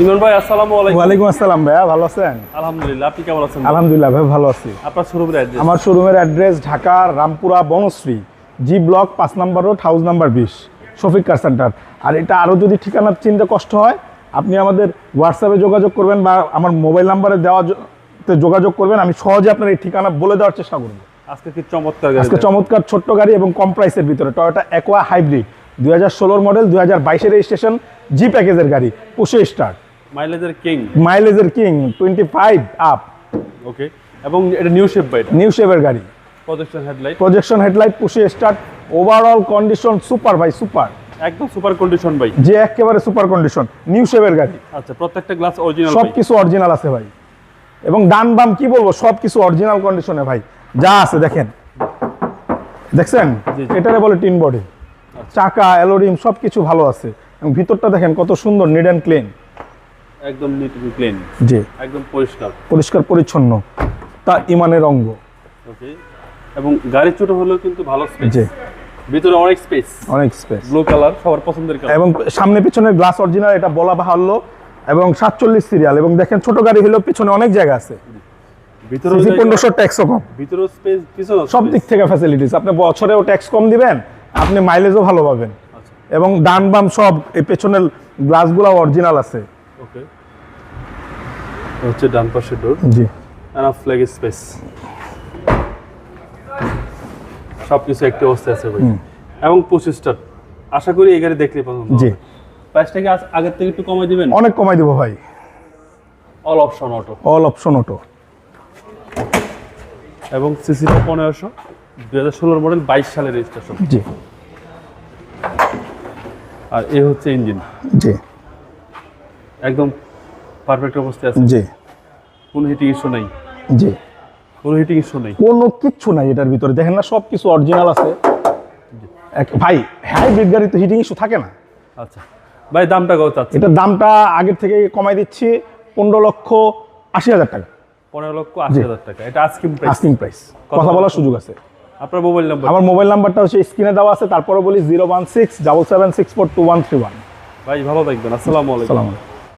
ইমন ভাই আসসালামু আলাইকুম। ওয়ালাইকুম আসসালাম ভাইয়া, ভালো আছেন? আলহামদুলিল্লাহ, আপনি কেমন আছেন? আলহামদুলিল্লাহ ভাই, ভালো আছি। আপনার শোরুমের অ্যাড্রেস? আমার শোরুমের অ্যাড্রেস ঢাকার Rampura Banasree G block 5 number road, house number 20, Shafiq car centre. আর এটা আরও যদি ঠিকানা চিনতে কষ্ট হয়, আপনি আমাদের হোয়াটসঅ্যাপে যোগাযোগ করবেন বা আমার মোবাইল নাম্বারে যোগাযোগ করবেন। আমি সহজে আপনার এই ঠিকানা বলে দেওয়ার চেষ্টা করব। আজকে কি চমৎকার গাড়ি? আজকে চমৎকার ছোট্ট গাড়ি এবং কম প্রাইসের ভিতরে Toyota Aqua hybrid 2016 model, 2022 registration, G প্যাকেজের গাড়ি, পুশে স্টার্ট, মাইলেজের কিং। 25 আপ। ওকে, এবং এটা নিউ শেপ ভাই? নিউ শেপের গাড়ি, প্রজেকশন হেডলাইট, পুশে স্টার্ট, ওভারঅল কন্ডিশন সুপার ভাই, সুপার, একদম সুপার কন্ডিশন ভাই। যে একেবারে সুপার কন্ডিশন, নিউ শেপের গাড়ি। আচ্ছা, প্রত্যেকটা গ্লাস অরিজিনাল? সবকিছু অরিজিনাল আছে ভাই, এবং ডান বাম কি বলবো, সবকিছু অরিজিনাল কন্ডিশনে ভাই, যা আছে দেখেন, দেখছেন? এটারে বলে টিন বডি, চাকা অ্যালোরিম সবকিছু ভালো আছে, এবং ভিতরটা দেখেন কত সুন্দর, নিট অ্যান্ড ক্লিন, একদম নিট এন্ড ক্লিন। জি, একদম পরিষ্কার পরিচ্ছন্ন, তা ইমানের অঙ্গ। ওকে, এবং গাড়ি ছোট হলেও কিন্তু ভালো স্পেস। জি, ভিতরে অনেক স্পেস, ব্লু কালার, সবার পছন্দের কালার। এবং সামনে পিছনের গ্লাস অরিজিনাল, এটা বলা বাহুল্য, এবং 47 সিরিয়াল, এবং দেখেন ছোট গাড়ি হলেও পিছনে অনেক জায়গা আছে, ভিতরে 1500 ট্যাক্সও কম, ভিতরে স্পেস, পিছনে সব দিক থেকে ফ্যাসিলিটিস। আপনি বছরেও ট্যাক্স কম দিবেন, আপনি মাইলেজও ভালো পাবেন, এবং ডান বাম সব এই পেছনের গ্লাসগুলো অরিজিনাল আছে। ওকে, হচ্ছে ডান পাশের ডোর। জি, এনাফ লেগ স্পেস, সবকিছু একটি অবস্থায় আছে ভাই, এবং 25 স্টার। আশা করি এই গাড়ি দেখলে পছন্দ হবে। জি, প্রাইসটা কি আগের থেকে একটু কমাই দিবেন? অনেক কমাই দিব ভাই, all option auto. All option auto, এবং সিসিটা 1500, 2016 মডেল, 22 সালের রেজিস্ট্রেশন। জি, আর এ হচ্ছে ইঞ্জিন, জি, একদম পারফেক্ট অবস্থায় আছে। জি, কোনো হিটিং ইস্যু নাই, জি, কোনো হিটিং ইস্যু নাই, কোনো কিচ্ছু নাই এটার ভিতরে, দেখেন না, সব কিছু অরিজিনাল আছে। ভাই হাইব্রিড গাড়ি তো হিটিং ইস্যু থাকে না। আচ্ছা ভাই, দামটা কত চাচ্ছেন? এটার দামটা আগের থেকে কমাই দিচ্ছি, 15,80,000 টাকা। 15,80,000 টাকা, এটা আস্কিং প্রাইস, কথা বলার সুযোগ আছে। আপনার মোবাইল নাম্বার? আমার মোবাইল নাম্বারটা হচ্ছে স্ক্রিনে দেওয়া আছে, তারপরে বলি 01677642131। ভাই ভালো থাকবেন, আসসালামু আলাইকুম।